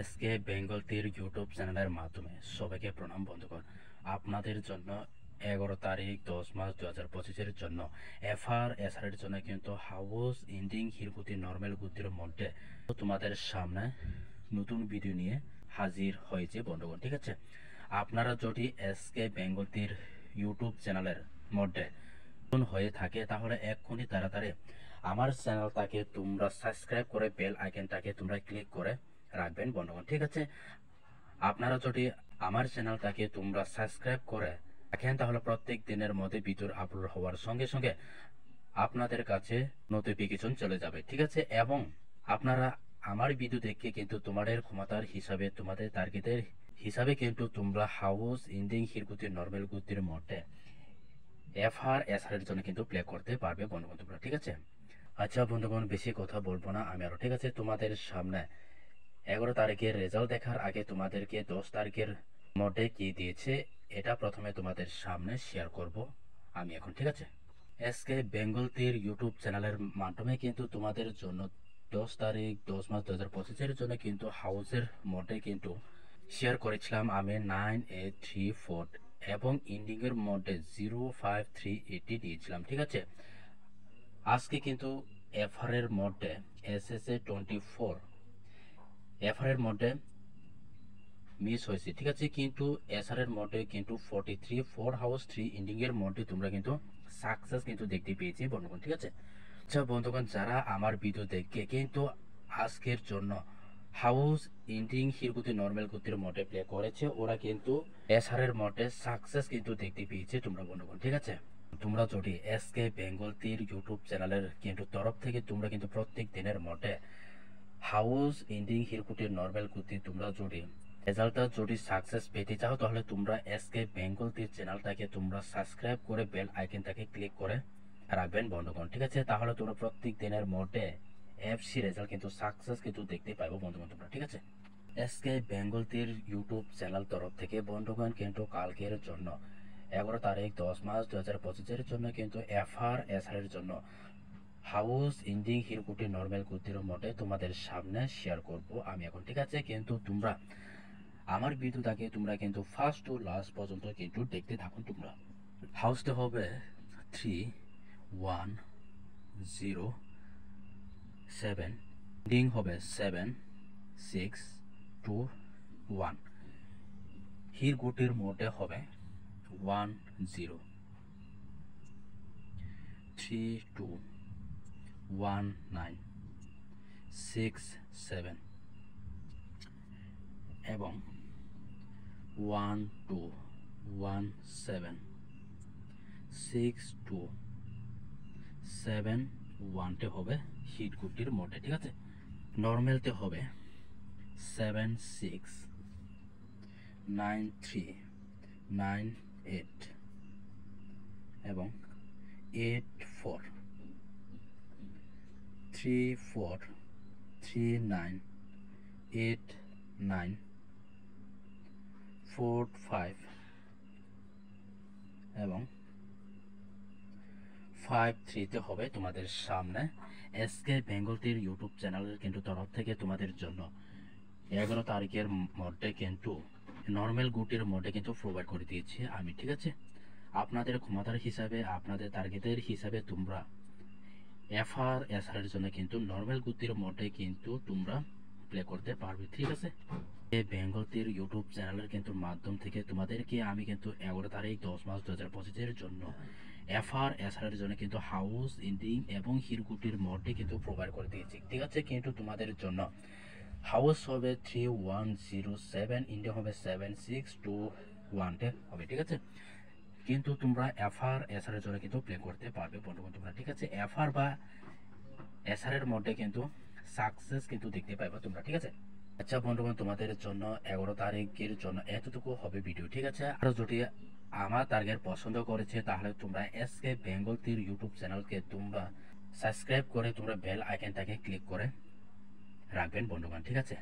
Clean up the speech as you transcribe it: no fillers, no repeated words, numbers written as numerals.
SK Bengal তীর YouTube চ্যানেলের মাধ্যমে সবাইকে প্রণাম বন্ধুগণ। আপনাদের জন্য 11 তারিখ 10 মাস 2025-এর জন্য এফআর এর জন্য কিন্তু হাউস ইন্ডিং হিরকুতি নর্মাল গুতির মধ্যে তোমাদের সামনে নতুন ভিডিও নিয়ে হাজির হয়েছে বন্ধুগণ। ঠিক আছে, আপনারা যদি এসকে বেঙ্গল তীর ইউটিউব চ্যানেলের মধ্যে নতুন হয়ে থাকে তাহলে এক্ষুনি তাড়াতাড়ি আমার চ্যানেলটাকে তোমরা সাবস্ক্রাইব করে বেল আইকনটাকে তোমরা ক্লিক করে রাখবেন বন্ধুগণ। ঠিক আছে, আপনারা যদি আমার চ্যানেলটাকে তোমরা সাবস্ক্রাইব করে রাখেন তাহলে প্রত্যেক দিনের মধ্যে ভিডিও আপলোড হওয়ার সঙ্গে সঙ্গে আপনাদের কাছে নোটিফিকেশন চলে যাবে। ঠিক আছে, এবং আপনারা আমার ভিডিও দেখে কিন্তু তোমাদের ক্ষমতার হিসাবে তোমাদের টার্গেটের হিসাবে কিন্তু তোমরা হাউস ইন্ডিং হিরকুতি নর্মাল গুতির মধ্যে এফআর এর জন্য কিন্তু প্লে করতে পারবে বন্ধুগণ তোমরা। ঠিক আছে, আচ্ছা বন্ধুগণ, বেশি কথা বলবো না আমি আরো। ঠিক আছে, তোমাদের সামনে 11 তারিখের রেজাল্ট দেখার আগে তোমাদেরকে 10 তারিখের মধ্যে কি দিয়েছে এটা প্রথমে তোমাদের সামনে শেয়ার করব আমি এখন। ঠিক আছে, এসকে বেঙ্গল তীর ইউটিউব চ্যানেলের মাধ্যমে কিন্তু তোমাদের জন্য 10 তারিখ 10 মাস 2025-এর জন্য কিন্তু হাউসের মধ্যে কিন্তু শেয়ার করেছিলাম আমি 9834 এবং ইন্ডিং এর মধ্যে 05380 দিয়েছিলাম। ঠিক আছে, আজকে কিন্তু এফআর এর মধ্যে এসএসএ 24 এফআর এর মধ্যে মিস হয়েছে। ঠিক আছে, কিন্তু এসআর এর মধ্যে কিন্তু 43 4 হাউস 3 ইন্ডিং এর মধ্যে তোমরা কিন্তু সাকসেস কিন্তু দেখতে পেয়েছি বন্ধুগণ। ঠিক আছে, আচ্ছা বন্ধুগণ, যারা আমার ভিডিও দেখে কিন্তু আজকের জন্য হাউস ইন্ডিং হিরকুতি নর্মাল গুতির মধ্যে প্লে করেছে ওরা কিন্তু এসআর এর মধ্যে সাকসেস কিন্তু দেখতে পেয়েছে তোমরা বন্ধুগণ। ঠিক আছে, তোমরা যদি এসকে বেঙ্গল তীর ইউটিউব চ্যানেলের কিন্তু তরফ থেকে তোমরা কিন্তু প্রত্যেক দিনের মধ্যে হাউস ইন্ডিং হিরকুটির নর্মাল গুতি তোমরা যদি রেজাল্টটা যদি সাকসেস পেতে চাও তাহলে তোমরা এসকে বেঙ্গল তীর চ্যানেলটাকে তোমরা সাবস্ক্রাইব করে বেল আইকনটাকে ক্লিক করে রাখবেন বন্ধুগণ। ঠিক আছে, তাহলে তোমরা প্রত্যেক দিনের মধ্যে এফসি রেজাল্ট কিন্তু সাকসেস কিন্তু দেখতে পাবো বন্ধুগণ তোমরা। ঠিক আছে, এসকে বেঙ্গল তীর ইউটিউব চ্যানেল তরফ থেকে বন্ধুগণ কিন্তু কালকের জন্য 11 তারিখ 10 মাস 2025-এর জন্য কিন্তু এফআর এর জন্য হাউস ইন্ডিং হিরকুটি নর্মাল গুতির মধ্যে তোমাদের সামনে শেয়ার করব আমি এখন। ঠিক আছে, কিন্তু তোমরা আমার ভিডিওটাকে তোমরা কিন্তু ফার্স্ট টু লাস্ট পর্যন্ত কিন্তু দেখতে থাকুন তোমরা। হাউসটা হবে 3107, ইন্ডিং হবে 7621, হিরকুটির মধ্যে হবে 10321967 এবং 12176271 হবে হিরকুটির মধ্যে। ঠিক আছে, নর্মালতে হবে 769398 এবং 8434398945 এবং 53 হবে তোমাদের সামনে এসকে বেঙ্গল তীর ইউটিউব চ্যানেলের কিন্তু তরফ থেকে তোমাদের জন্য 11 তারিখের মধ্যে কিন্তু নর্মাল গুটির মধ্যে কিন্তু প্রোভাইড করে দিয়েছি আমি। ঠিক আছে, আপনাদের ক্ষমতার হিসাবে আপনাদের টার্গেটের হিসাবে তোমরা এফআর এর জন্য কিন্তু নর্মাল গুতির মধ্যে কিন্তু তোমরা প্লে করতে পারবে। ঠিক আছে, এই বেঙ্গল তীর ইউটিউব চ্যানেলের কিন্তু মাধ্যম থেকে তোমাদেরকে আমি কিন্তু 11 তারিখ 10 মাস 2025-এর জন্য এফআর এর জন্য কিন্তু হাউস ইন্ডিং এবং হিরকুটির মধ্যে কিন্তু প্রোভাইড করে দিয়েছি। ঠিক আছে, কিন্তু তোমাদের জন্য হাউস হবে 3107, ইন্ডিয়া হবে 7621 হবে। ঠিক আছে, কিন্তু তোমরা এফআর এসআর এর জন্য কিন্তু প্লে করতে পারবে বন্ধুগণ তোমরা। ঠিক আছে, এফআর বা এসআর এর মধ্যে কিন্তু সাকসেস কিন্তু দেখতে পাবে তোমরা। ঠিক আছে, আচ্ছা বন্ধুগণ, তোমাদের জন্য 11 তারিখের জন্য এতটুকু হবে ভিডিও। ঠিক আছে, আর যদি আমার টার্গেট পছন্দ করেছে তাহলে তোমরা এসকে বেঙ্গল তীর ইউটিউব চ্যানেলকে তোমরা সাবস্ক্রাইব করে তোমরা বেল আইকনটাকে ক্লিক করে রাখবেন বন্ধুগণ। ঠিক আছে।